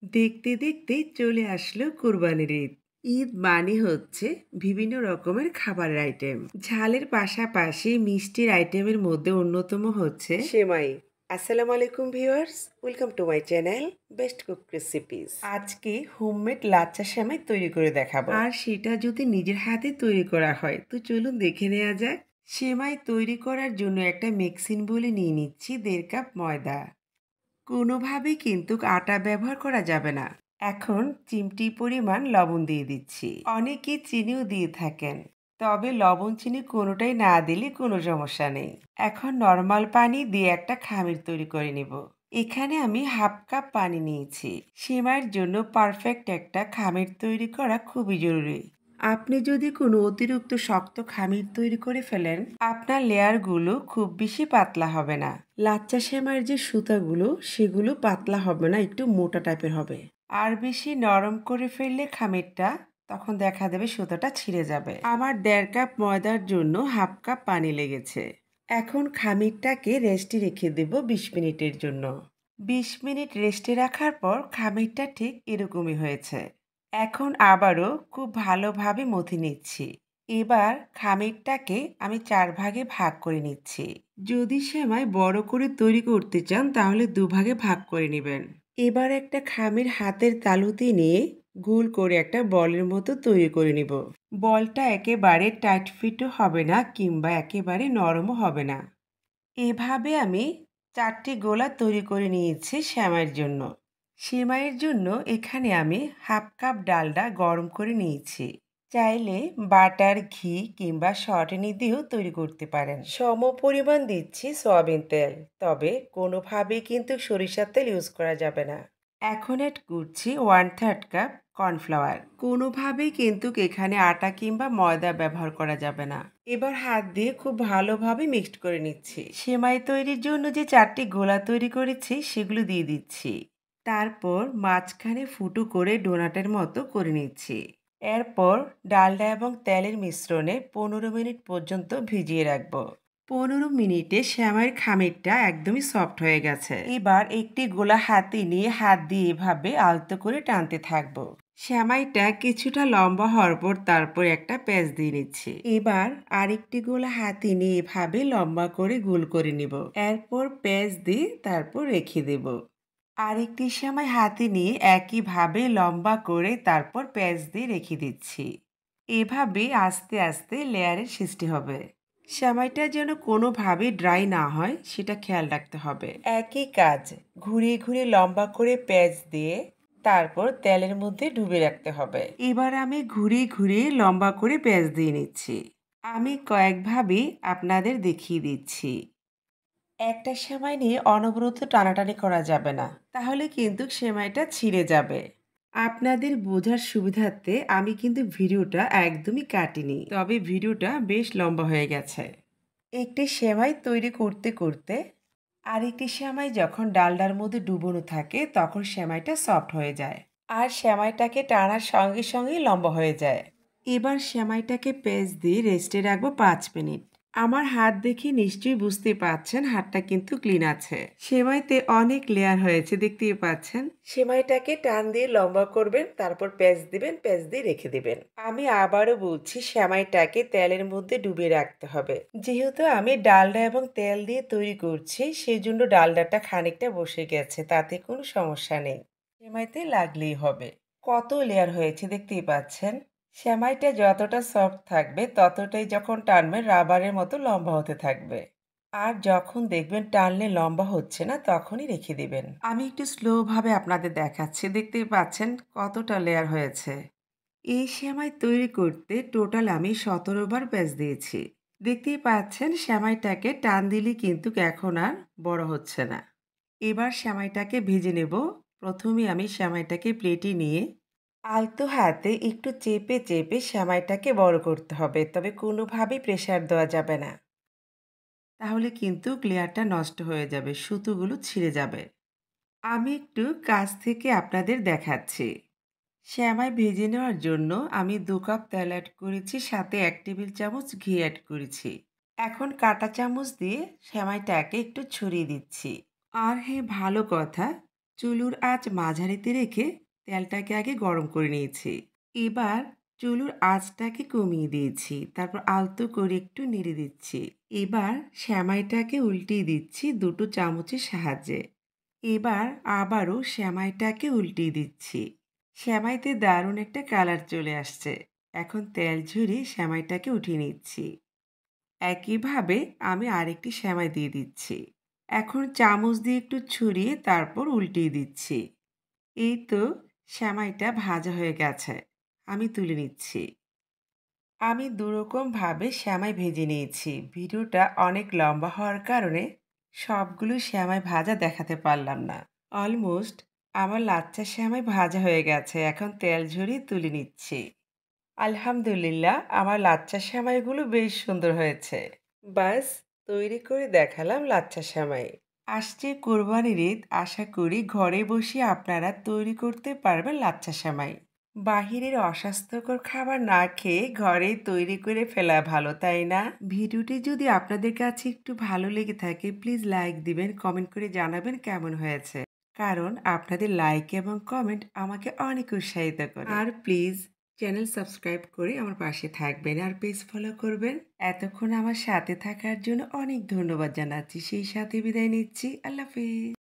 দেখতে দেখতেই চলে আসলো কুরবানির ঈদ। ঈদ মানে হচ্ছে বিভিন্ন রকমের খাবারের আইটেম। ঝালের পাশাপাশি মিষ্টির আইটেমের মধ্যে অন্যতম হচ্ছে সেমাই। আসসালামু আলাইকুম viewers, welcome to my channel best cook recipes. আজকে হোমমেড লাচ্চা সেমাই তৈরি করে দেখাবো, আর সেটা যদি নিজের হাতে তৈরি করা হয় তো চলুন দেখে নেওয়া যাক। সেমাই তৈরি করার জন্য একটা মিক্সিং বলে নিয়ে নিচ্ছি 1.5 কাপ ময়দা। কোনোভাবেই কিন্তু আটা ব্যবহার করা যাবে না। এখন চিমটি পরিমাণ লবণ দিয়ে দিচ্ছি। অনেকে চিনিও দিয়ে থাকেন, তবে লবণ চিনি কোনোটাই না দিলে কোনো সমস্যা নেই। এখন নর্মাল পানি দিয়ে একটা খামির তৈরি করে নেব। এখানে আমি 1/2 কাপ পানি নিয়েছি। সেমাইয়ের জন্য পারফেক্ট একটা খামির তৈরি করা খুবই জরুরি। আপনি যদি কোনো অতিরিক্ত শক্ত খামির তৈরি করে ফেলেন, আপনার লেয়ারগুলো খুব বেশি পাতলা হবে না। লাচ্চা সেমাইয়ের যে সুতাগুলো সেগুলো পাতলা হবে না, একটু মোটা টাইপের হবে। আর বেশি নরম করে ফেললে খামিরটা তখন দেখা দেবে সুতাটা ছিঁড়ে যাবে। আমার 1.5 কাপ ময়দার জন্য 1/2 কাপ পানি লেগেছে। এখন খামিরটাকে রেস্টে রেখে দেব 20 মিনিটের জন্য। 20 মিনিট রেস্টে রাখার পর খামিরটা ঠিক এরকমই হয়েছে। এখন আবারও খুব ভালোভাবে মথে নিচ্ছি। এবার খামিরটাকে আমি 4 ভাগে ভাগ করে নিচ্ছি। যদি সেমাই বড় করে তৈরি করতে চান তাহলে 2 ভাগে ভাগ করে নেবেন। এবার একটা খামির হাতের তালুতে নিয়ে গোল করে একটা বলের মতো তৈরি করে নিব। বলটা একেবারে টাইট ফিটও হবে না কিংবা একেবারে নরমও হবে না। এভাবে আমি 4টি গোলা তৈরি করে নিয়েছি সেমাইয়ের জন্য। সেমাইয়ের জন্য এখানে আমি 1/2 কাপ ডালডা গরম করে নিয়েছি। চাইলে বাটার, ঘি কিংবা শর্টনি দিয়েও তৈরি করতে পারেন। সম পরিমাণ দিচ্ছি সয়াবিন তেল, তবে কোনোভাবেই কিন্তু সরিষার তেল ইউজ করা যাবে না। এখন অ্যাড করছি 1/3 কাপ কর্নফ্লাওয়ার। কোনোভাবেই কিন্তু এখানে আটা কিংবা ময়দা ব্যবহার করা যাবে না। এবার হাত দিয়ে খুব ভালোভাবে মিক্সড করে নিচ্ছি। সেমাই তৈরির জন্য যে 4টি গোলা তৈরি করেছি সেগুলো দিয়ে দিচ্ছি। তারপর মাঝখানে ফুটো করে ডোনাটের মতো করে নিচ্ছি। এরপর ডালডা এবং তেলের মিশ্রণে 15 মিনিট পর্যন্ত ভিজিয়ে রাখবো। 15 মিনিটে সেমাইয়ের খামিরটা একদমই সফট হয়ে গেছে। এবার একটি গোলা হাতে নিয়ে হাত দিয়ে এভাবে আলতো করে টানতে থাকবো। সেমাইটা কিছুটা লম্বা হওয়ার পর তারপর একটা পেঁচ দিয়ে নিচ্ছি। এবার আরেকটি গোলা হাতে নিয়ে এভাবে লম্বা করে গোল করে নিব। এরপর পেঁচ দিয়ে তারপর রেখে দেব। আরেকটি সেমাই হাতে নিয়ে একইভাবে লম্বা করে তারপর পেঁচ দিয়ে রেখে দিচ্ছি। এভাবে আস্তে আস্তে লেয়ারের সৃষ্টি হবে। সেমাইটা যেন কোনোভাবে ড্রাই না হয় সেটা খেয়াল রাখতে হবে। একই কাজ ঘুরিয়ে ঘুরিয়ে লম্বা করে পেঁচ দিয়ে তারপর তেলের মধ্যে ডুবে রাখতে হবে। এবার আমি ঘুরিয়ে ঘুরিয়ে লম্বা করে পেঁচ দিয়ে নিচ্ছি। আমি কয়েকভাবে আপনাদের দেখিয়ে দিচ্ছি। একটা সেমাই নিয়ে অনবরত টানাটানি করা যাবে না, তাহলে কিন্তু সেমাইটা ছিঁড়ে যাবে। আপনাদের বোঝার সুবিধার্থে আমি কিন্তু ভিডিওটা একদমই কাটিনি, তবে ভিডিওটা বেশ লম্বা হয়ে গেছে। একটি সেমাই তৈরি করতে করতে আরেকটি সেমাই যখন ডালডার মধ্যে ডুবোনো থাকে তখন সেমাইটা সফট হয়ে যায়, আর সেমাইটাকে টানার সঙ্গে সঙ্গেই লম্বা হয়ে যায়। এবার সেমাইটাকে পেঁচ দিয়ে রেস্টে রাখবো 5 মিনিট। আমার হাত দেখে নিশ্চয়ই বুঝতে পারছেন হাতটা কিন্তু ক্লিন আছে। সেমাইতে অনেক লেয়ার হয়েছে, দেখতেই পাচ্ছেন। সেমাইটাকে টান দিয়ে লম্বা করবেন, তারপর পেঁচ দিবেন, পেঁচ দিয়ে রেখে দিবেন। আমি আবারও বলছি সেমাইটাকে তেলের মধ্যে ডুবিয়ে রাখতে হবে। যেহেতু আমি ডালডা এবং তেল দিয়ে তৈরি করছি সেজন্য ডালডাটা খানিকটা বসে গেছে, তাতে কোনো সমস্যা নেই। সেমাইতে লাগলেই হবে। কত লেয়ার হয়েছে দেখতেই পাচ্ছেন। সেমাইটা যতটা সফট থাকবে ততটাই যখন টানবেন রাবারের মতো লম্বা হতে থাকবে। আর যখন দেখবেন টানলে লম্বা হচ্ছে না তখনই রেখে দিবেন। আমি একটু স্লোভাবে আপনাদের দেখাচ্ছি, দেখতেই পাচ্ছেন কতটা লেয়ার হয়েছে। এই সেমাই তৈরি করতে টোটাল আমি 17 বার পেঁচ দিয়েছি। দেখতেই পাচ্ছেন সেমাইটাকে টান দিলে কিন্তু এখন আর বড় হচ্ছে না। এবার সেমাইটাকে ভেজে নেব। প্রথমে আমি সেমাইটাকে প্লেটে নিয়ে আলতো হাতে একটু চেপে চেপে সেমাইটাকে বড় করতে হবে, তবে কোনোভাবেই প্রেসার দেওয়া যাবে না, তাহলে কিন্তু লেয়ারটা নষ্ট হয়ে যাবে, সুতোগুলো ছিঁড়ে যাবে। আমি একটু কাছ থেকে আপনাদের দেখাচ্ছি। সেমাই ভেজে নেওয়ার জন্য আমি 2 কাপ তেল অ্যাড করেছি, সাথে 1 টেবিল চামচ ঘি অ্যাড করেছি। এখন কাঁটা চামচ দিয়ে সেমাইটাকে একটু ছড়িয়ে দিচ্ছি। আর হ্যাঁ, ভালো কথা, চুলুর আঁচ মাঝারিতে রেখে তেলটাকে আগে গরম করে নিয়েছি। এবার চুলুর আঁচটাকে কমিয়ে দিয়েছি। তারপর আলতো করে একটু নেড়ে দিচ্ছি। এবার সেমাইটাকে উল্টিয়ে দিচ্ছি ২ চামচের সাহায্যে। এবার আবারও সেমাইটাকে উল্টিয়ে দিচ্ছি। সেমাইতে দারুণ একটা কালার চলে আসছে। এখন তেল ঝরিয়ে সেমাইটাকে উঠিয়ে নিচ্ছি। একইভাবে আমি আরেকটি সেমাই দিয়ে দিচ্ছি। এখন চামচ দিয়ে একটু ছড়িয়ে তারপর উল্টিয়ে দিচ্ছি। এই তো সেমাইটা ভাজা হয়ে গেছে। আমি তুলে নিচ্ছি। আমি দুরকমভাবে সেমাই ভেজে নিয়েছি। ভিডিওটা অনেক লম্বা হওয়ার কারণে সবগুলো সেমাই ভাজা দেখাতে পারলাম না। অলমোস্ট আমার লাচ্ছা সেমাই ভাজা হয়ে গেছে। এখন তেল ঝরিয়ে তুলে নিচ্ছি। আলহামদুলিল্লাহ আমার লাচ্ছা সেমাইগুলো বেশ সুন্দর হয়েছে। বাস তৈরি করে দেখালাম লাচ্ছা সেমাই। আসছে কোরবানির ঈদ, আশা করি ঘরে বসে আপনারা তৈরি করতে পারবেন লাচ্ছা সেমাই। বাহিরের অস্বাস্থ্যকর খাবার না খেয়ে ঘরেই তৈরি করে ফেলা ভালো, তাই না? ভিডিওটি যদি আপনাদের কাছে একটু ভালো লেগে থাকে প্লিজ লাইক দিবেন, কমেন্ট করে জানাবেন কেমন হয়েছে। কারণ আপনাদের লাইক এবং কমেন্ট আমাকে অনেক উৎসাহিত করে। আর প্লিজ চ্যানেল সাবস্ক্রাইব করে আমার পাশে থাকবেন আর পেজ ফলো করবেন। এতক্ষণ আমার সাথে থাকার জন্য অনেক ধন্যবাদ জানাচ্ছি। সেই সাথে বিদায় নিচ্ছি। আল্লাহ হাফেজ।